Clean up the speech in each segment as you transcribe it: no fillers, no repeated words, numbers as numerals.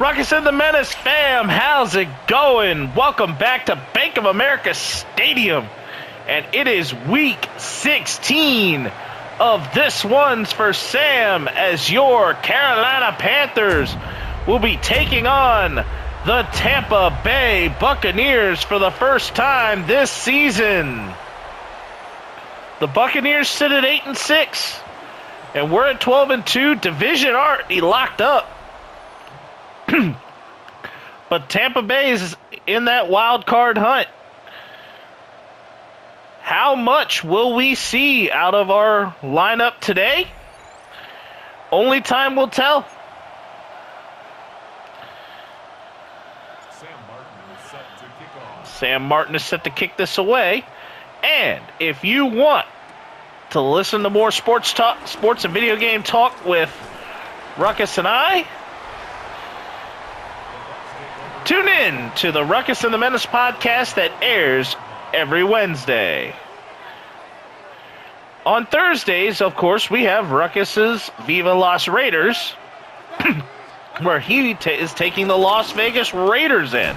Ruckus and the Menace fam, how's it going? Welcome back to Bank of America Stadium. And it is week 16 of This One's for Sam as your Carolina Panthers will be taking on the Tampa Bay Buccaneers for the first time this season. The Buccaneers sit at 8-6, and we're at 12-2. Division already locked up. But Tampa Bay is in that wild card hunt. How much will we see out of our lineup today? Only time will tell. Sam Martin is set to kick this away. And if you want to listen to more sports and video game talk with Ruckus and I, tune in to the Ruckus and the Menace podcast that airs every Wednesday. On Thursdays, of course, we have Ruckus's Viva Las Raiders, where he is taking the Las Vegas Raiders in.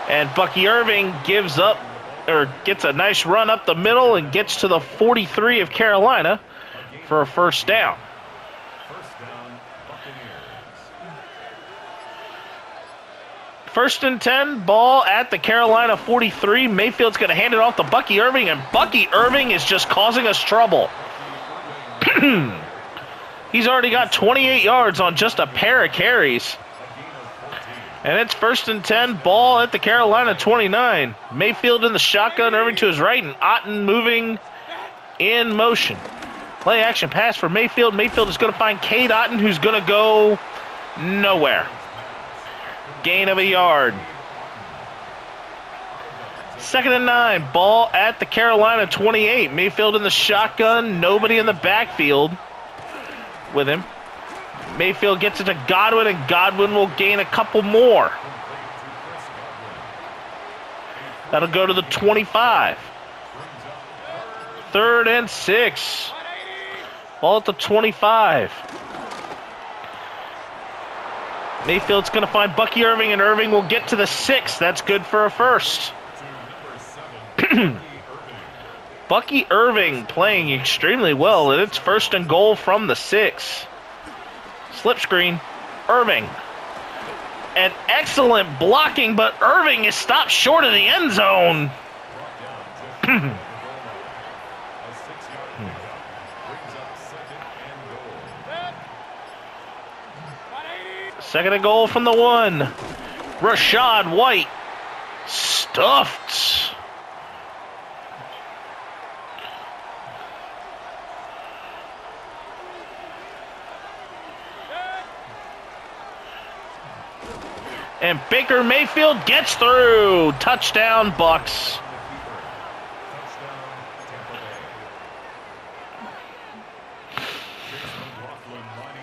And Bucky Irving gets a nice run up the middle and gets to the 43 of Carolina for a first down. First and 10, ball at the Carolina 43. Mayfield's going to hand it off to Bucky Irving, and Bucky Irving is just causing us trouble. He's already got 28 yards on just a pair of carries. And it's first and 10, ball at the Carolina 29. Mayfield in the shotgun, Irving to his right, and Otten moving in motion. Play action pass for Mayfield. Mayfield is going to find Cade Otten, who's going to go nowhere. Gain of a yard. Second and 9, ball at the Carolina 28. Mayfield in the shotgun, nobody in the backfield with him. Mayfield gets it to Godwin, and Godwin will gain a couple more. That'll go to the 25. Third and 6. Ball at the 25. Mayfield's going to find Bucky Irving, and Irving will get to the 6. That's good for a first. Bucky Irving playing extremely well, and it's first and goal from the 6. Slip screen, Irving. And excellent blocking, but Irving is stopped short of the end zone. Second and goal from the 1. Rashad White stuffed. And Baker Mayfield gets through. Touchdown, Bucs.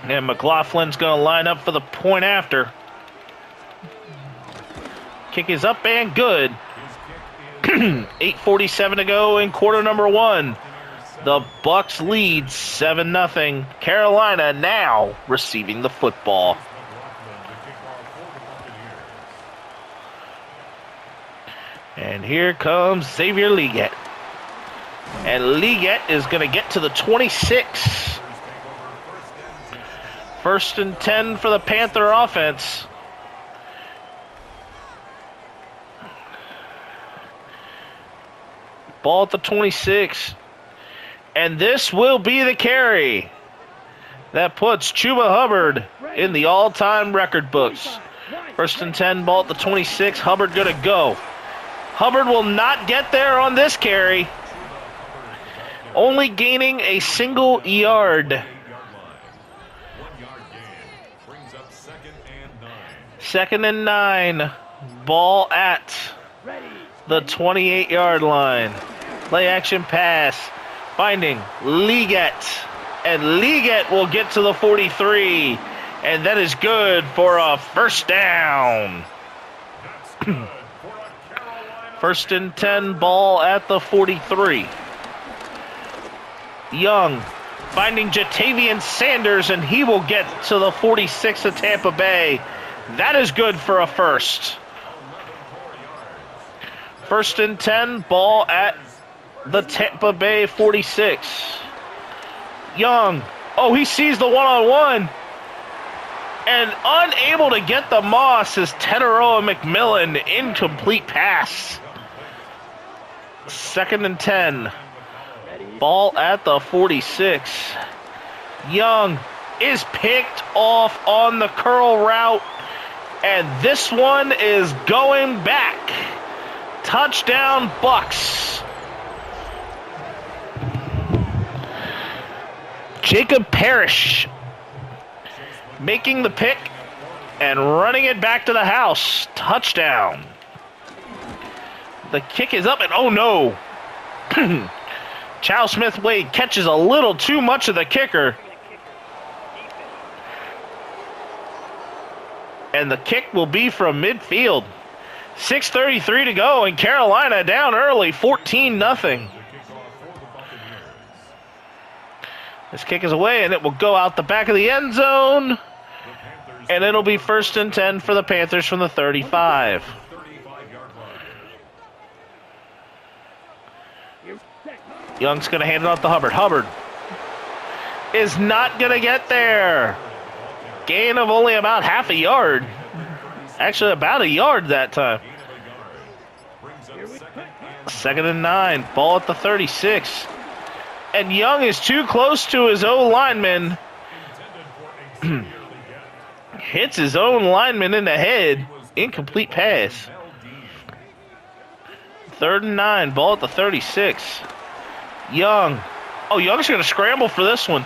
And McLaughlin's going to line up for the point after. Kick is up and good. 8:47 to go in quarter number 1. The Bucs lead 7-0. Carolina now receiving the football. And here comes Xavier Legette. And Legette is going to get to the 26. First and 10 for the Panther offense. Ball at the 26. And this will be the carry that puts Chuba Hubbard in the all-time record books. First and 10, ball at the 26. Hubbard going to go. Hubbard will not get there on this carry. Only gaining a single yard. Second and 9. Ball at the 28-yard line. Play action pass. Finding Legette. And Legette will get to the 43. And that is good for a first down. First and 10, ball at the 43. Young finding Jatavian Sanders, and he will get to the 46 of Tampa Bay. That is good for a first. 1st and 10, ball at the Tampa Bay 46. Young. Oh, he sees the one-on-one. And unable to get the Moss is Teteroa McMillan. Incomplete pass. 2nd and 10. Ball at the 46. Young is picked off on the curl route. And this one is going back. Touchdown, Bucs. Jacob Parrish making the pick and running it back to the house. Touchdown. The kick is up and oh no. Chow Smith-Wade catches a little too much of the kicker. And the kick will be from midfield. 6:33 to go and Carolina down early, 14-0. This kick is away and it will go out the back of the end zone. And it'll be 1st and 10 for the Panthers from the 35. Young's going to hand it off to Hubbard. Hubbard is not going to get there. Gain of only about half a yard. Actually, about a yard that time. 2nd and 9. Ball at the 36. And Young is too close to his own lineman. Hits his own lineman in the head. Incomplete pass. 3rd and 9. Ball at the 36. Young. Oh, Young's going to scramble for this one.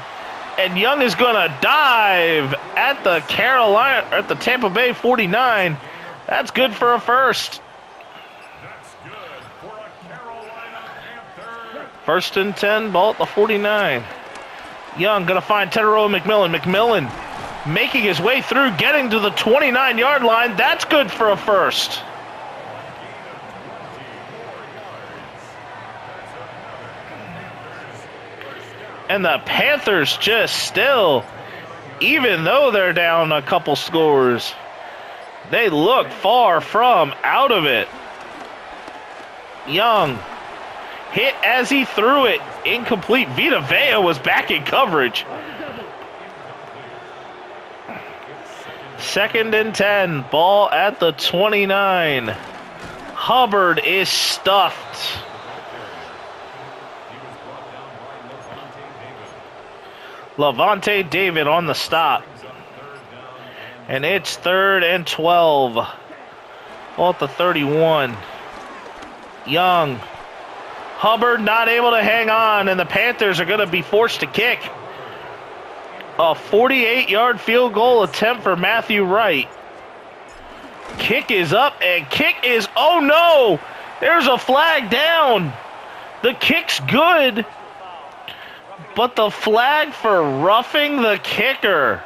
And Young is going to dive at the Tampa Bay 49. That's good for a first. 1st and 10, ball at the 49. Young going to find Teteroa McMillan. McMillan making his way through, getting to the 29-yard line. That's good for a first. And the Panthers just still, even though they're down a couple scores, they look far from out of it. Young hit as he threw it. Incomplete. Vita Vea was back in coverage. 2nd and 10. Ball at the 29. Hubbard is stuffed. Lavonte David on the stop. And it's 3rd and 12. Ball at the 31. Young. Hubbard not able to hang on, and the Panthers are going to be forced to kick. A 48-yard field goal attempt for Matthew Wright. Kick is up, and kick is, oh no! There's a flag down. The kick's good, but the flag for roughing the kicker.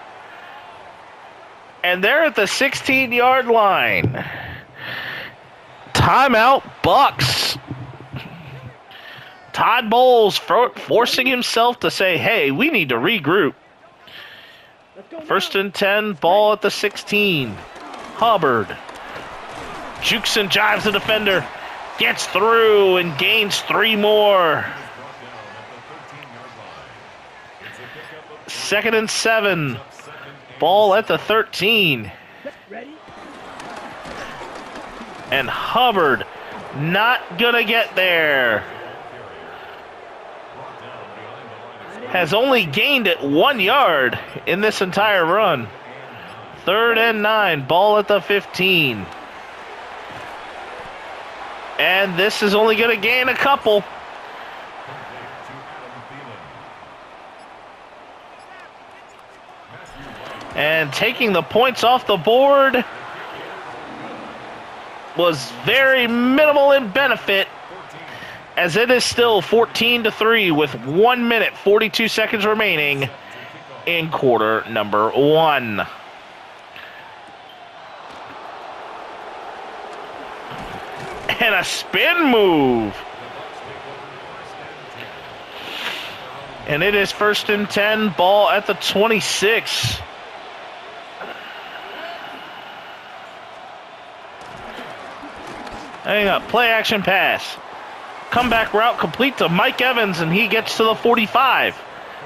And they're at the 16-yard line. Timeout, Bucs. Todd Bowles forcing himself to say, hey, we need to regroup. 1st and 10, ball at the 16. Hubbard jukes and jives the defender. Gets through and gains 3 more. 2nd and 7. Ball at the 13. And Hubbard not going to get there. Has only gained it 1 yard in this entire run. 3rd and 9. Ball at the 15. And this is only going to gain a couple. And taking the points off the board was very minimal in benefit, as it is still 14-3 with 1 minute, 42 seconds remaining in quarter number 1. And a spin move. And it is 1st and 10, ball at the 26. Hang up. Play action pass. Comeback route complete to Mike Evans, and he gets to the 45.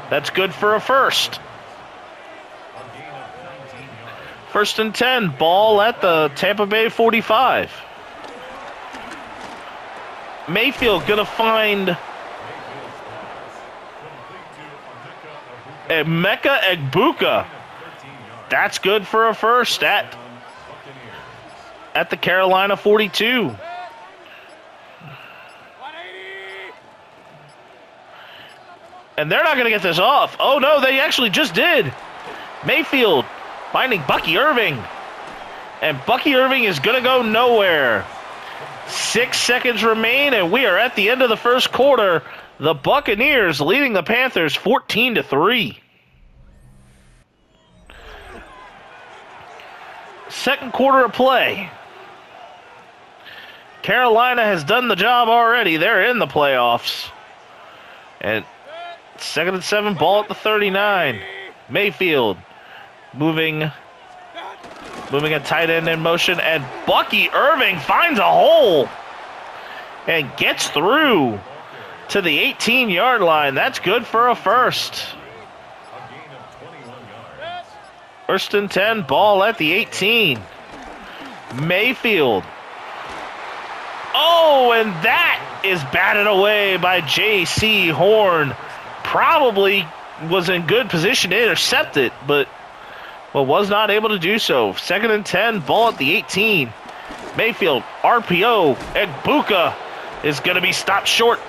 That's good for a first. 1st and 10. Ball at the Tampa Bay 45. Mayfield going to find Emeka Egbuka. That's good for a first at the Carolina 42. And they're not going to get this off. Oh, no, they actually just did. Mayfield finding Bucky Irving. And Bucky Irving is going to go nowhere. 6 seconds remain, and we are at the end of the first quarter. The Buccaneers leading the Panthers 14-3. Second quarter of play. Carolina has done the job already. They're in the playoffs. And 2nd and 7, ball at the 39. Mayfield moving a tight end in motion, and Bucky Irving finds a hole and gets through to the 18-yard line. That's good for a first. 1st and 10, ball at the 18. Mayfield. Oh, and that is batted away by J.C. Horn. Probably was in good position to intercept it, but was not able to do so. 2nd and 10, ball at the 18. Mayfield, RPO, Egbuka is going to be stopped short.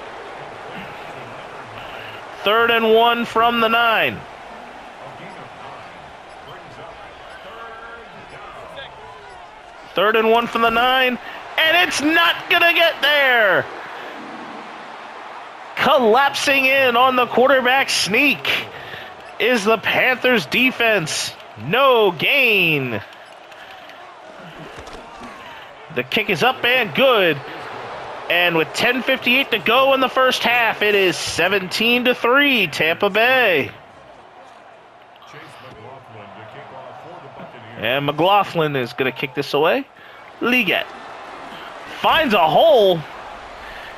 3rd and 1 from the 9. Third and 1 from the 9, and it's not going to get there. Collapsing in on the quarterback sneak is the Panthers defense. No gain. The kick is up and good. And with 10:58 to go in the first half, it is 17-3 Tampa Bay. And McLaughlin is going to kick this away. Liggett finds a hole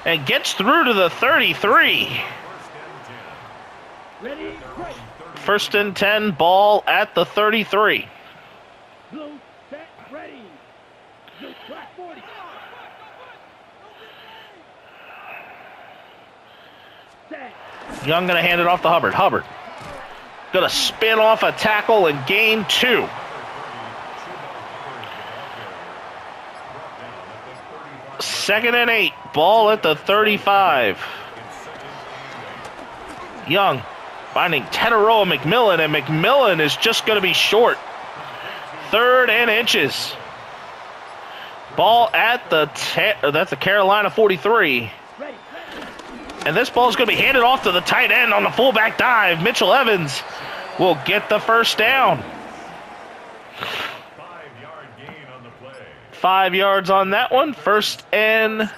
and gets through to the 33. 1st and 10, ball at the 33. Young going to hand it off to Hubbard. Hubbard going to spin off a tackle and gain 2. Second and 8, ball at the 35. Young finding Teteroa McMillan, and McMillan is just going to be short. 3rd and inches. Ball at that's the Carolina 43. And this ball is going to be handed off to the tight end on the fullback dive. Mitchell Evans will get the first down. 5 yards on that one. 1st and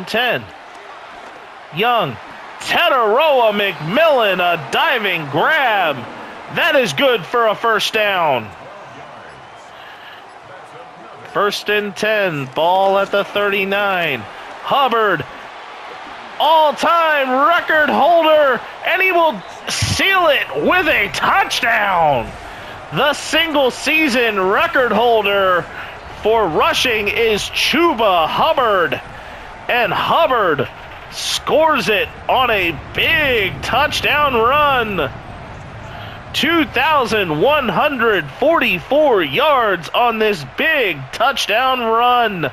10. Young. Teteroa McMillan, a diving grab. That is good for a first down. 1st and 10. Ball at the 39. Hubbard, all-time record holder, and he will seal it with a touchdown. The single-season record holder for rushing is Chuba Hubbard, and Hubbard scores it on a big touchdown run. 2,144 yards on this big touchdown run.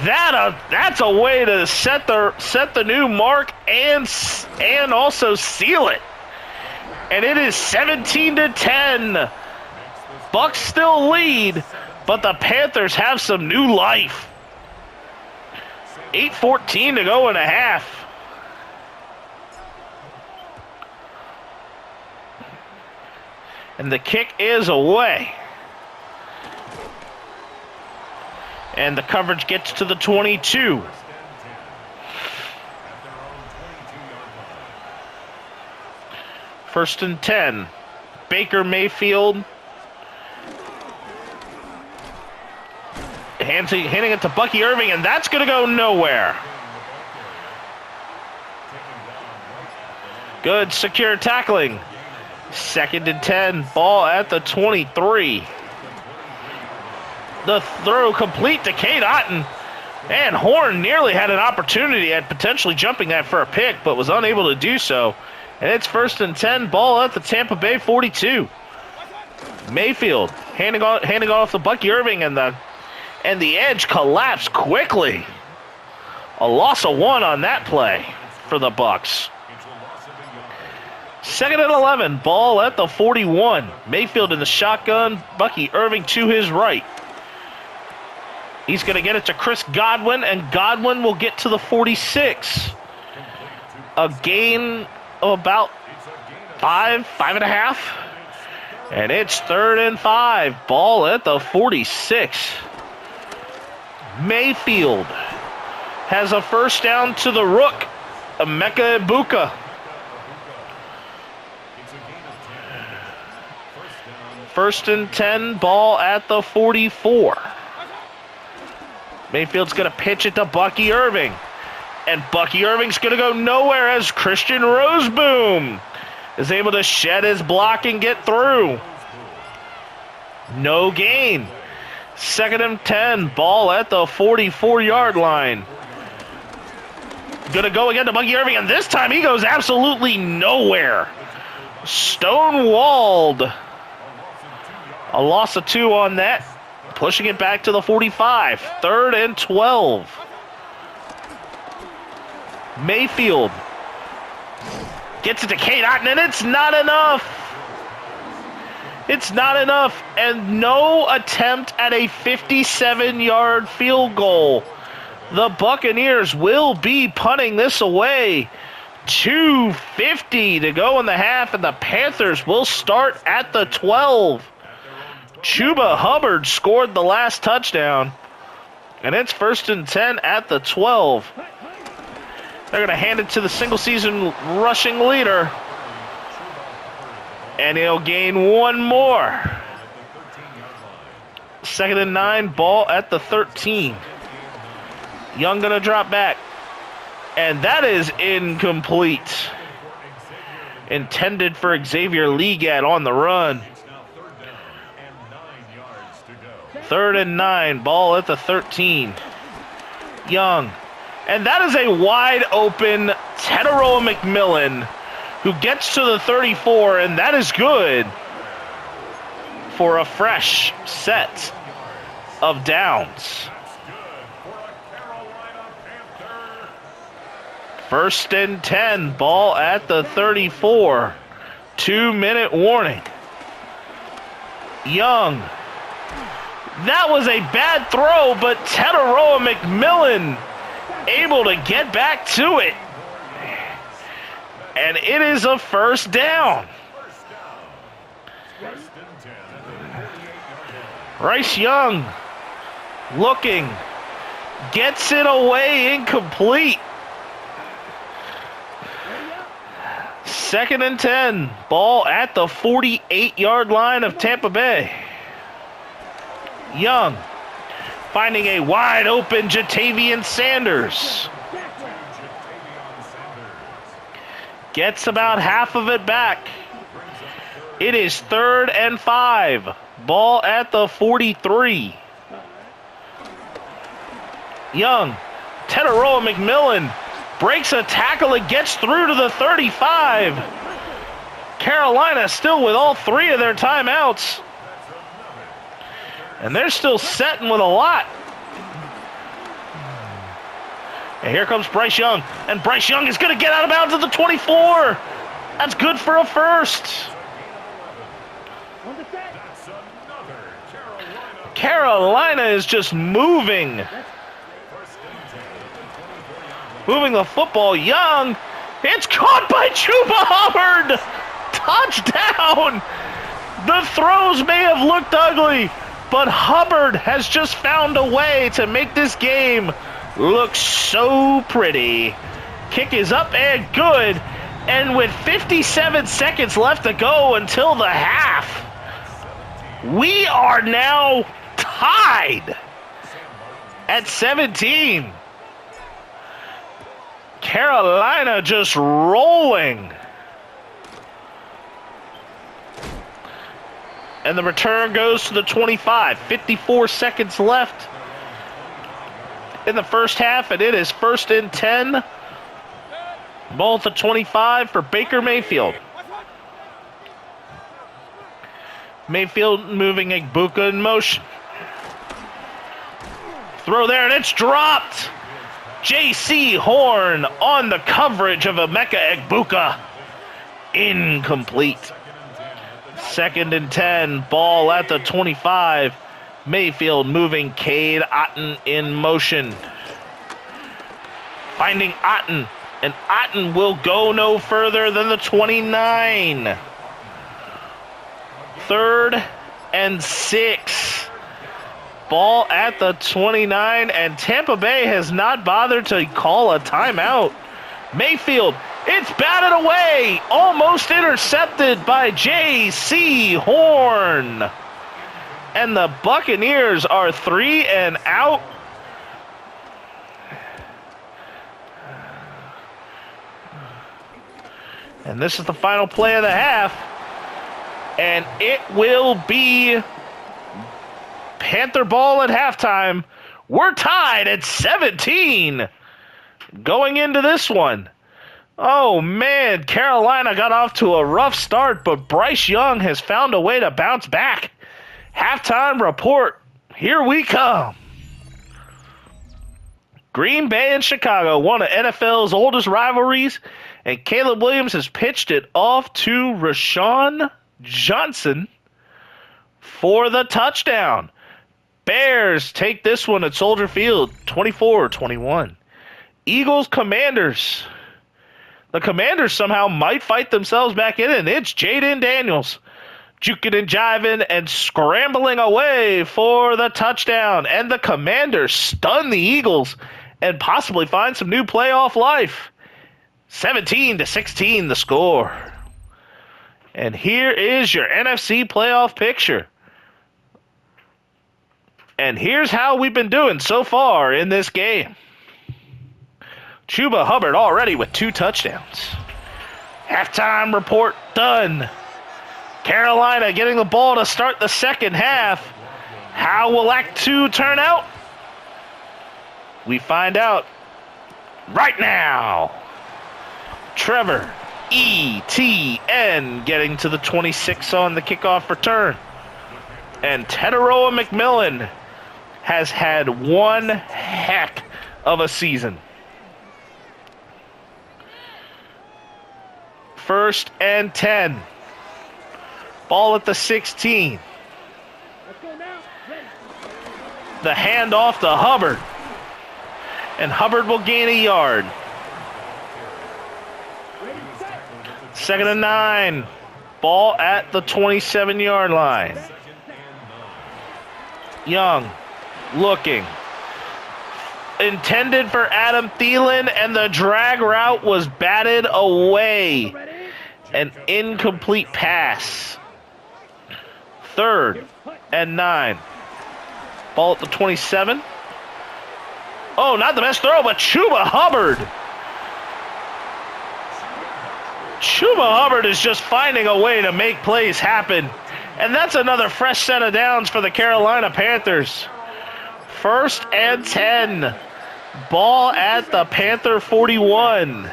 That's a way to set the new mark and also seal it. And it is 17-10. Bucs still lead, but the Panthers have some new life. 8:14 to go in a half. And the kick is away. And the coverage gets to the 22. First and 10. Baker Mayfield handing it to Bucky Irving, and that's going to go nowhere. Good, secure tackling. 2nd and 10, ball at the 23. The throw complete to Cade Otton. And Horn nearly had an opportunity at potentially jumping that for a pick, but was unable to do so. And it's 1st and 10, ball at the Tampa Bay 42. Mayfield handing off to Bucky Irving, and the edge collapsed quickly. A loss of 1 on that play for the Bucs. 2nd and 11, ball at the 41. Mayfield in the shotgun, Bucky Irving to his right. He's going to get it to Chris Godwin, and Godwin will get to the 46. A gain of about 5.5. And it's 3rd and 5. Ball at the 46. Mayfield has a first down to the rook, Emeka Egbuka. 1st and 10, ball at the 44. Mayfield's going to pitch it to Bucky Irving. And Bucky Irving's going to go nowhere as Christian Roseboom is able to shed his block and get through. No gain. 2nd and 10, ball at the 44-yard line. Going to go again to Bucky Irving, and this time he goes absolutely nowhere. Stonewalled. A loss of 2 on that. Pushing it back to the 45. 3rd and 12. Mayfield gets it to Cade Otton, and it's not enough. It's not enough, and no attempt at a 57-yard field goal. The Buccaneers will be punting this away. 2:50 to go in the half, and the Panthers will start at the 12. Chuba Hubbard scored the last touchdown, and it's 1st and 10 at the 12. They're going to hand it to the single-season rushing leader, and he'll gain 1 more. 2nd and 9, ball at the 13. Young going to drop back, and that is incomplete. Intended for Xavier Legate on the run. 3rd and 9, ball at the 13. Young. And that is a wide open Teteroa McMillan who gets to the 34, and that is good for a fresh set of downs. 1st and 10, ball at the 34. 2-minute warning. Young. That was a bad throw, but Teteroa McMillan able to get back to it. And it is a 1st down. Bryce Young looking, gets it away, incomplete. 2nd and 10, ball at the 48-yard line of Tampa Bay. Young finding a wide open Jatavian Sanders. Gets about half of it back. It is 3rd and 5. Ball at the 43. Young, Teteroa McMillan breaks a tackle and gets through to the 35. Carolina still with all 3 of their timeouts. And they're still setting with a lot. And here comes Bryce Young. And Bryce Young is going to get out of bounds at the 24. That's good for a 1st. Carolina is just moving. Moving the football. Young. It's caught by Chuba Hubbard. Touchdown. The throws may have looked ugly, but Hubbard has just found a way to make this game look so pretty. Kick is up and good. And with 57 seconds left to go until the half, we are now tied at 17. Carolina just rolling. And the return goes to the 25. 54 seconds left in the first half, and it is 1st and 10. Ball at the 25 for Baker Mayfield. Mayfield moving Egbuka in motion. Throw there, and it's dropped. J.C. Horn on the coverage of Emeka Egbuka. Incomplete. 2nd and 10. Ball at the 25. Mayfield moving Cade Otton in motion. Finding Otton. And Otton will go no further than the 29. 3rd and 6. Ball at the 29, and Tampa Bay has not bothered to call a timeout. Mayfield, it's batted away, almost intercepted by J.C. Horn. And the Buccaneers are 3 and out. And this is the final play of the half. And it will be Panther ball at halftime. We're tied at 17 going into this one. Oh, man, Carolina got off to a rough start, but Bryce Young has found a way to bounce back. Halftime report. Here we come. Green Bay and Chicago, one of NFL's oldest rivalries, and Caleb Williams has pitched it off to Rashawn Johnson for the touchdown. Bears take this one at Soldier Field, 24-21. Eagles, Commanders. The Commanders somehow might fight themselves back in, and it's Jaden Daniels juking and jiving and scrambling away for the touchdown. And the Commanders stun the Eagles and possibly find some new playoff life. 17-16 the score. And here is your NFC playoff picture. And here's how we've been doing so far in this game. Chuba Hubbard already with 2 touchdowns. Halftime report done. Carolina getting the ball to start the second half. How will Act 2 turn out? We find out right now. Trevor Etienne getting to the 26 on the kickoff return. And Teteroa McMillan has had one heck of a season. 1st and 10. Ball at the 16. The handoff to Hubbard. And Hubbard will gain a yard. 2nd and 9. Ball at the 27-yard line. Young looking. Intended for Adam Thielen, and the drag route was batted away. An incomplete pass. 3rd and 9. Ball at the 27. Oh, not the best throw, but Chuba Hubbard. Chuba Hubbard is just finding a way to make plays happen. And that's another fresh set of downs for the Carolina Panthers. 1st and 10. Ball at the Panther 41.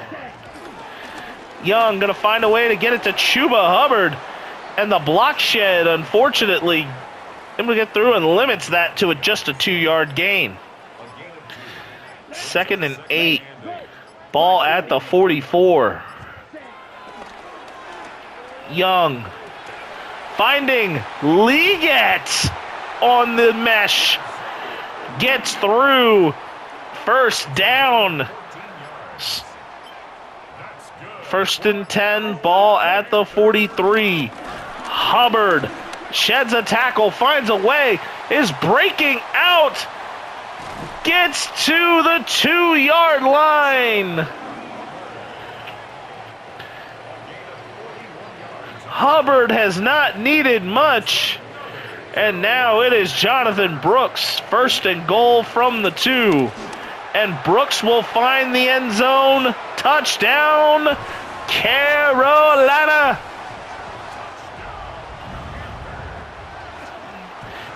Young going to find a way to get it to Chuba Hubbard. And the block shed, unfortunately, able to get through and limits that to just a 2-yard gain. 2nd and 8. Ball at the 44. Young finding Liget on the mesh. Gets through. 1st down. 1st and 10. Ball at the 43. Hubbard sheds a tackle, finds a way, is breaking out. Gets to the 2-yard line. Hubbard has not needed much, And now it is Jonathan Brooks, first and goal from the 2. And Brooks will find the end zone. Touchdown, Carolina.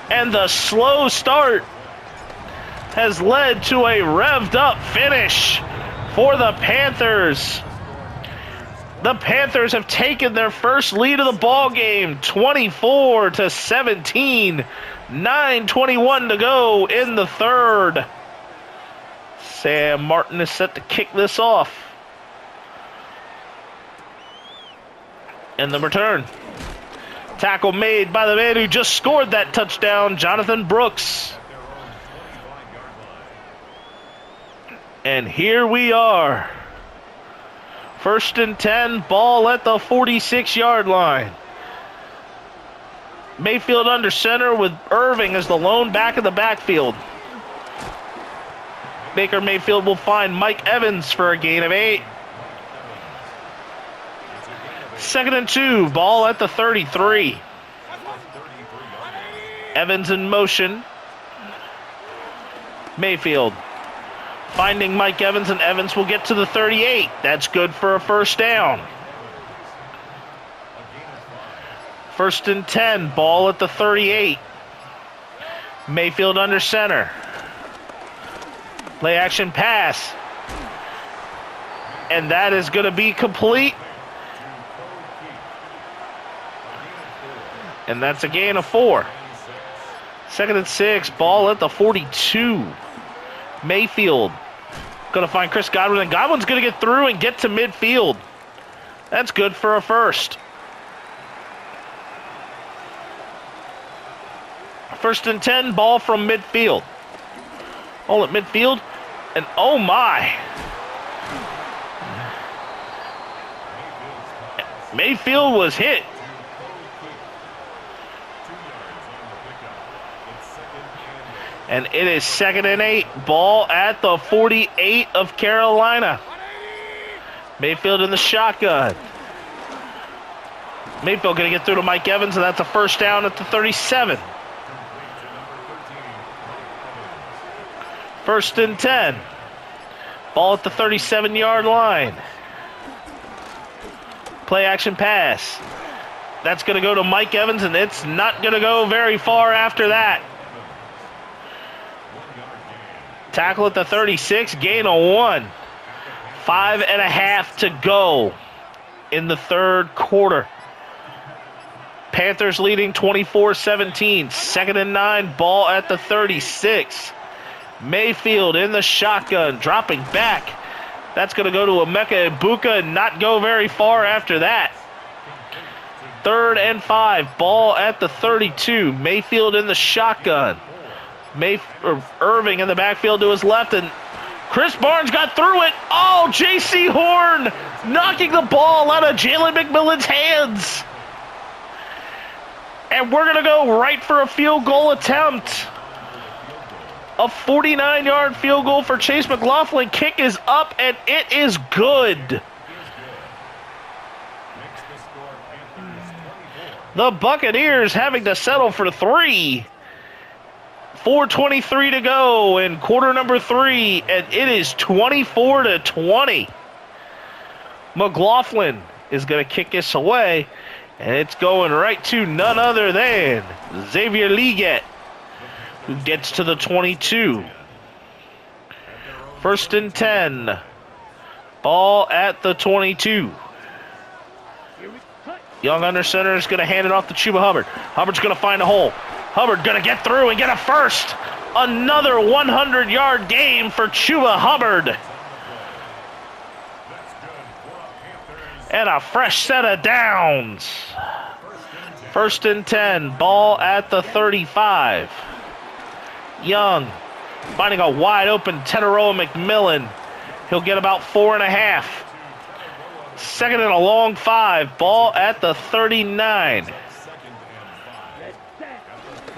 And the slow start has led to a revved up finish for the Panthers. The Panthers have taken their first lead of the ball game, 24-17. 9:21 to go in the third. Sam Martin is set to kick this off. And the return. Tackle made by the man who just scored that touchdown, Jonathan Brooks. And here we are. First and 10, ball at the 46-yard line. Mayfield under center with Irving as the lone back in the backfield. Baker Mayfield will find Mike Evans for a gain of 8. Second and 2, ball at the 33. Evans in motion. Mayfield finding Mike Evans, and Evans will get to the 38. That's good for a first down. First and 10, ball at the 38. Mayfield under center. Play action pass. And that is going to be complete. And that's a gain of 4. Second and 6, ball at the 42. Mayfield going to find Chris Godwin, and Godwin's going to get through and get to midfield. That's good for a first. First and 10, ball from midfield. All at midfield, and oh my. Mayfield was hit. And it is second and 8. Ball at the 48 of Carolina. Mayfield in the shotgun. Mayfield going to get through to Mike Evans, and that's a first down at the 37. First and 10. Ball at the 37-yard line. Play action pass. That's going to go to Mike Evans, and it's not going to go very far after that. Tackle at the 36, gain of 1. 5.5 to go in the third quarter. Panthers leading 24-17. Second and 9, ball at the 36. Mayfield in the shotgun, dropping back. That's going to go to Emeka Ibuka and not go very far after that. Third and 5, ball at the 32. Mayfield in the shotgun. Irving in the backfield to his left, and Chris Barnes got through it. Oh, J.C. Horn knocking the ball out of Jalen McMillan's hands. And we're going to go right for a field goal attempt. A 49-yard field goal for Chase McLaughlin. Kick is up, and it is good. The Buccaneers having to settle for 3. 4:23 to go in quarter number 3, and it is 24-20. McLaughlin is going to kick this away, and it's going right to none other than Xavier Leggett, who gets to the 22. First and 10. Ball at the 22. Young under center is going to hand it off to Chuba Hubbard. Hubbard's going to find a hole. Hubbard going to get through and get a first. Another 100-yard game for Chuba Hubbard. And a fresh set of downs. First and 10, ball at the 35. Young finding a wide open Teteroa McMillan. He'll get about 4.5. Second and a long 5, ball at the 39.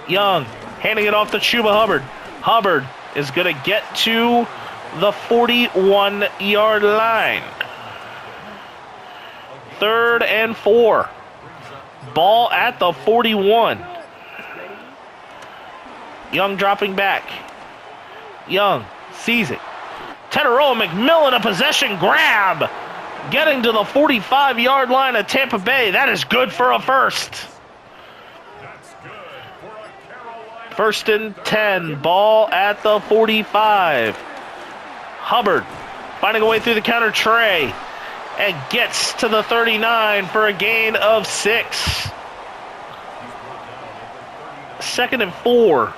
Young handing it off to Chuba Hubbard. Hubbard is going to get to the 41-yard line. Third and 4. Ball at the 41. Young dropping back. Young sees it. Teteroa McMillan, a possession grab. Getting to the 45-yard line of Tampa Bay. That is good for a first. First and 10. Ball at the 45. Hubbard finding a way through the counter tray and gets to the 39 for a gain of 6. Second and 4.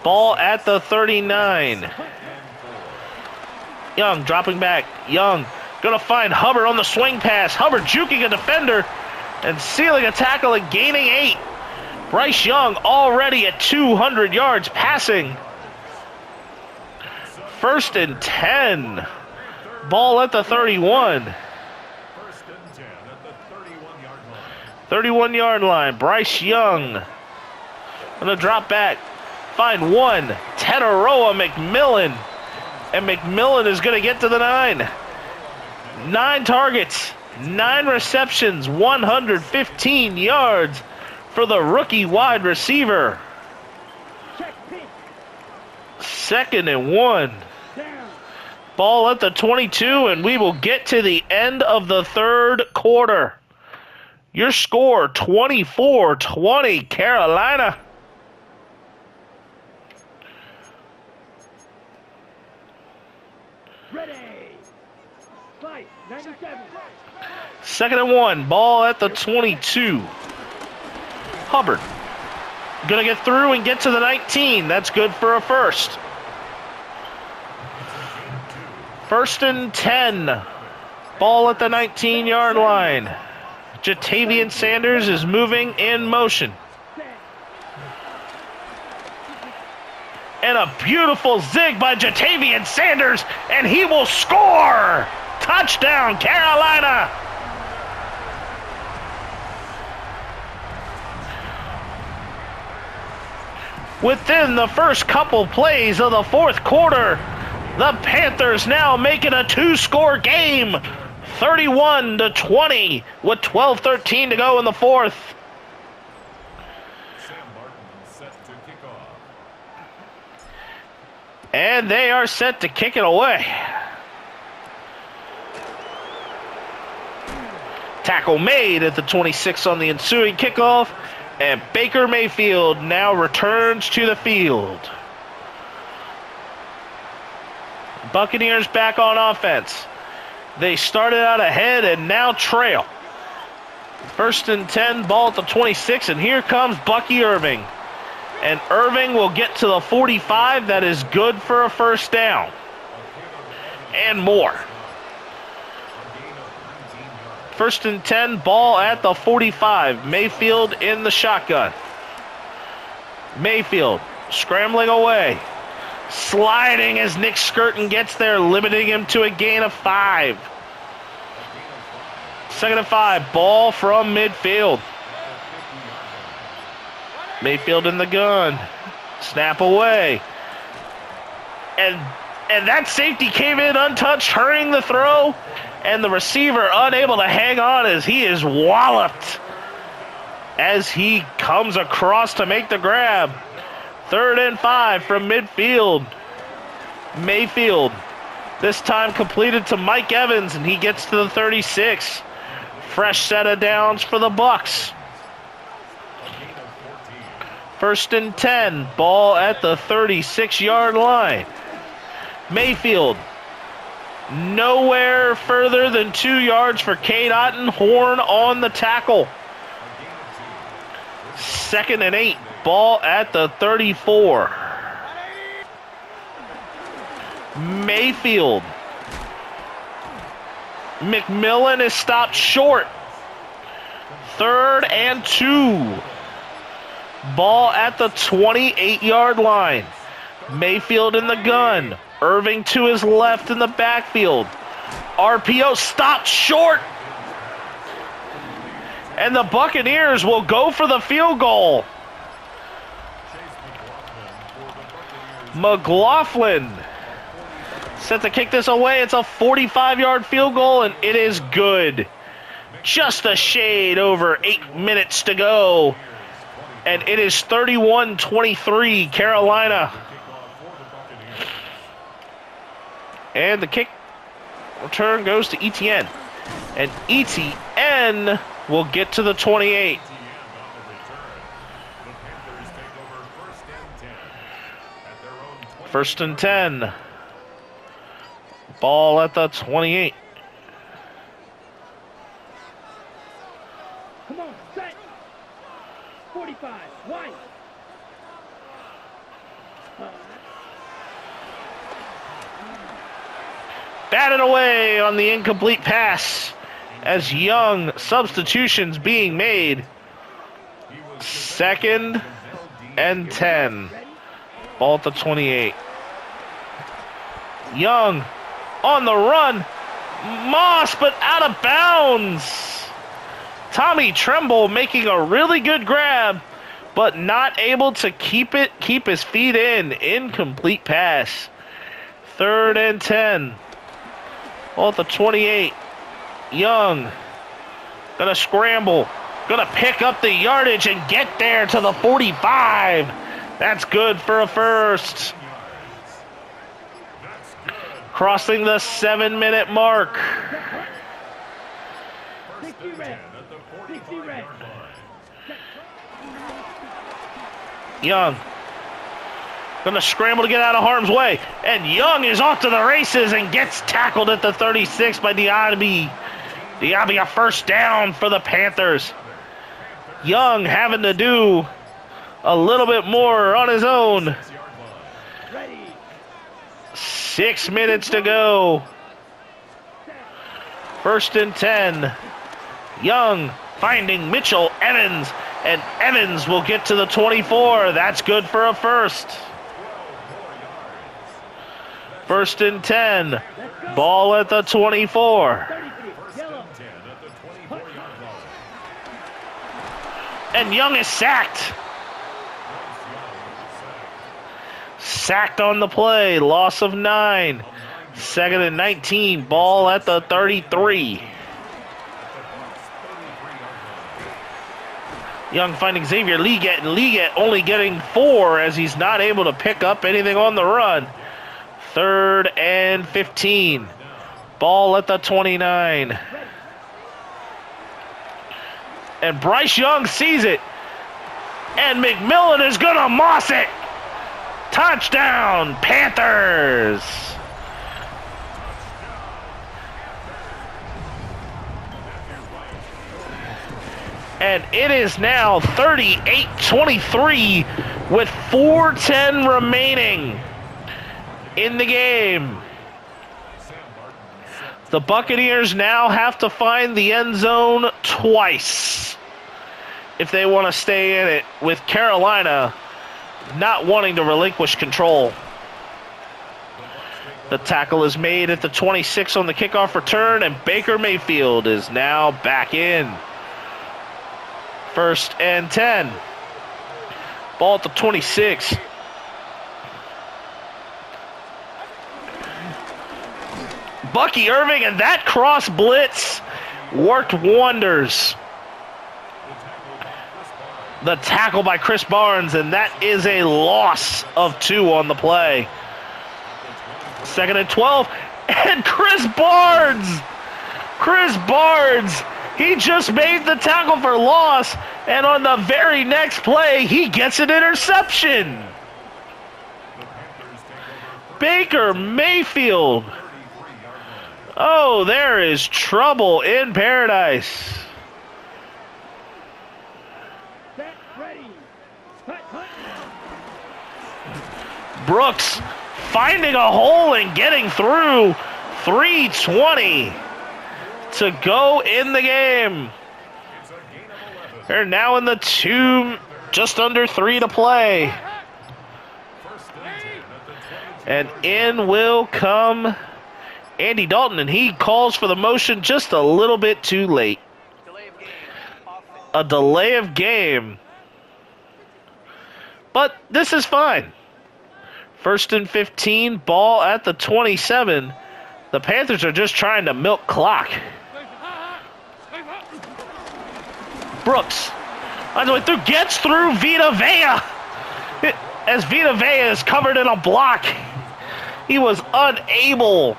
Ball at the 39. Young dropping back. Young going to find Hubbard on the swing pass. Hubbard juking a defender and sealing a tackle and gaining 8. Bryce Young already at 200 yards passing. First and 10. Ball at the 31. 31-yard line. Bryce Young going to drop back. Find one. Teteroa McMillan. And McMillan is going to get to the 9. 9 targets, 9 receptions, 115 yards for the rookie wide receiver. Second and 1. Ball at the 22, and we will get to the end of the third quarter. Your score, 24-20, Carolina. Second and 1. Ball at the 22. Hubbard going to get through and get to the 19. That's good for a first. First and 10. Ball at the 19-yard line. Jatavian Sanders is moving in motion. And a beautiful zig by Jatavian Sanders, and he will score! Touchdown, Carolina! Within the first couple plays of the fourth quarter, the Panthers now make it a 2-score game, 31-20, with 12:13 to go in the fourth. And they are set to kick it away. Tackle made at the 26 on the ensuing kickoff, and Baker Mayfield now returns to the field. Buccaneers back on offense. They started out ahead and now trail. First and 10, ball at the 26, and here comes Bucky Irving. And Irving will get to the 45. That is good for a first down. And more. First and 10, ball at the 45. Mayfield in the shotgun. Mayfield scrambling away. Sliding as Nick Skirton gets there, limiting him to a gain of 5. Second and 5, ball from midfield. Mayfield in the gun. Snap away. And that safety came in untouched, hurrying the throw. And the receiver unable to hang on as he is walloped as he comes across to make the grab. Third and 5 from midfield. Mayfield, this time completed to Mike Evans, and he gets to the 36. Fresh set of downs for the Bucs. First and 10, ball at the 36-yard line. Mayfield, nowhere further than 2 yards for Cade Otton. Horn on the tackle. Second and 8, ball at the 34. Mayfield. McMillan is stopped short. Third and 2. Ball at the 28-yard line. Mayfield in the gun. Irving to his left in the backfield. RPO stopped short. And the Buccaneers will go for the field goal. McLaughlin set to kick this away. It's a 45-yard field goal, and it is good. Just a shade over 8 minutes to go And it is 31-23, Carolina. And the kick return goes to ETN. And ETN will get to the 28. First and 10. Ball at the 28. Come on, set. 45, wide. Batted away on the incomplete pass as Young substitutions being made. Second and 10. Ball at the 28. Young on the run. Moss, but out of bounds. Tommy Tremble making a really good grab, but not able to keep his feet in. Incomplete pass. Third and 10. Ball at the 28. Young gonna scramble. Gonna pick up the yardage and get there to the 45. That's good for a first. Crossing the 7-minute mark. 60 red. 60 red. Young gonna scramble to get out of harm's way. And Young is off to the races and gets tackled at the 36 by Diaby. Diaby, a first down for the Panthers. Young having to do a little bit more on his own. 6 minutes to go. First and 10. Young finding Mitchell Evans, and Evans will get to the 24. That's good for a first. First and 10. Ball at the 24. And Young is sacked. Sacked on the play. Loss of 9. Second and 19. Ball at the 33. Young finding Xavier Liget, and Liget only getting 4 as he's not able to pick up anything on the run. Third and 15. Ball at the 29. And Bryce Young sees it. And McMillan is going to moss it. Touchdown, Panthers. And it is now 38-23 with 4:10 remaining in the game. The Buccaneers now have to find the end zone twice if they want to stay in it, with Carolina not wanting to relinquish control. The tackle is made at the 26 on the kickoff return, and Baker Mayfield is now back in. First and 10. Ball at the 26. Bucky Irving, and that cross blitz worked wonders. The tackle by Chris Barnes, and that is a loss of 2 on the play. Second and 12, and Chris Barnes, he just made the tackle for loss, and on the very next play, he gets an interception. Baker Mayfield. Oh, there is trouble in paradise. Brooks finding a hole and getting through. 3:20 to go in the game. They're now in the 2, just under 3 to play. And in will come Andy Dalton, and he calls for the motion just a little bit too late. A delay of game. But this is fine. First and 15, ball at the 27. The Panthers are just trying to milk clock. Brooks On the way through, gets through Vita Vea. As Vita Vea is covered in a block, he was unable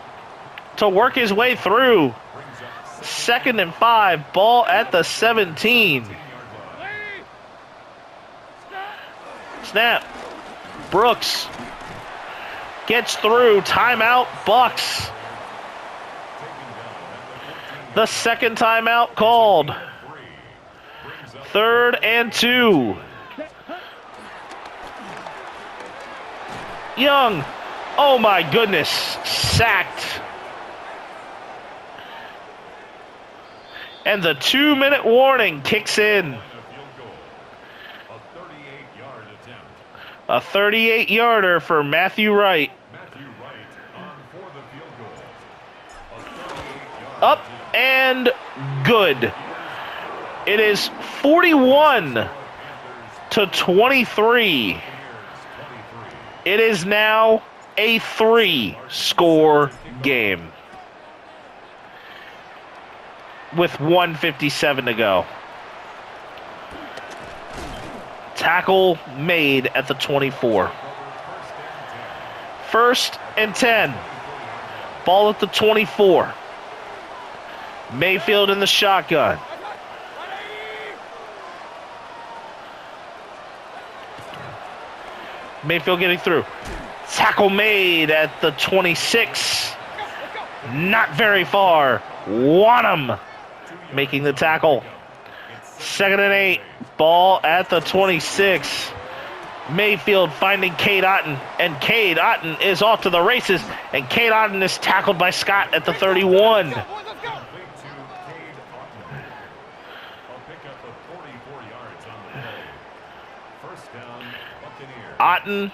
to work his way through. 2nd and 5, ball at the 17. Snap. Brooks gets through. Timeout, Bucs. The second timeout called. 3rd and 2. Young. Oh my goodness. Sacked. And the 2-minute warning kicks in. A 38-yarder for Matthew Wright. Up and good. It is 41-23. It is now a 3-score game with 1:57 to go. Tackle made at the 24. 1st and 10. Ball at the 24. Mayfield in the shotgun. Mayfield getting through. Tackle made at the 26. Not very far. Wanham making the tackle. 2nd and 8. Ball at the 26. Mayfield finding Cade Otton. And Cade Otton is off to the races. And Cade Otton is tackled by Scott at the 31. Otton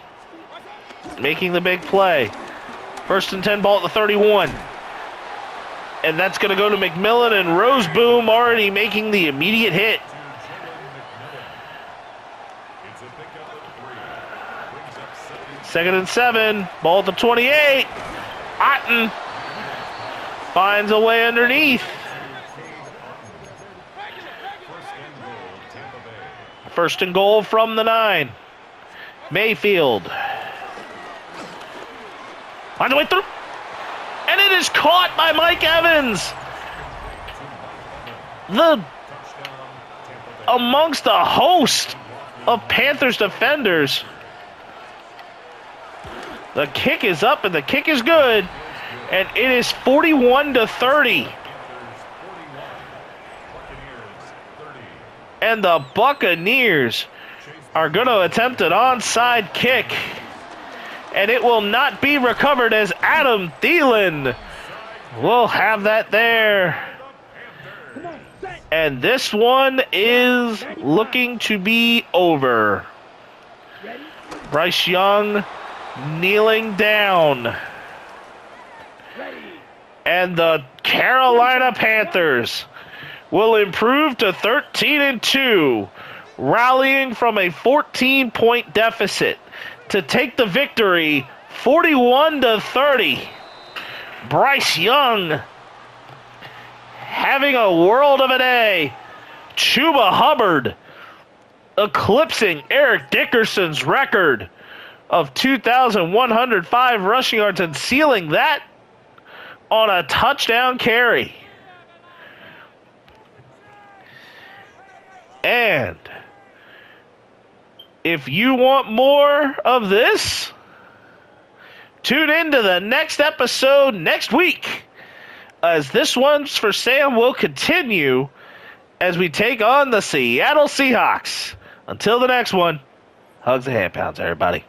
making the big play. 1st and 10, ball at the 31. And that's going to go to McMillan, and Roseboom already making the immediate hit. Second and 7, ball at the 28. Otton finds a way underneath. 1st and goal from the 9. Mayfield. On the way through. And it is caught by Mike Evans. Amongst a host of Panthers defenders. The kick is up and the kick is good. And it is 41-30. And the Buccaneers are going to attempt an onside kick. And it will not be recovered as Adam Thielen will have that there. And this one is looking to be over. Bryce Young kneeling down. And the Carolina Panthers will improve to 13-2. Rallying from a 14-point deficit to take the victory 41-30. Bryce Young having a world of a day. Chuba Hubbard eclipsing Eric Dickerson's record of 2,105 rushing yards and sealing that on a touchdown carry. And if you want more of this, tune in to the next episode next week, as this one's for Sam will continue as we take on the Seattle Seahawks. Until the next one, hugs and hand pounds, everybody.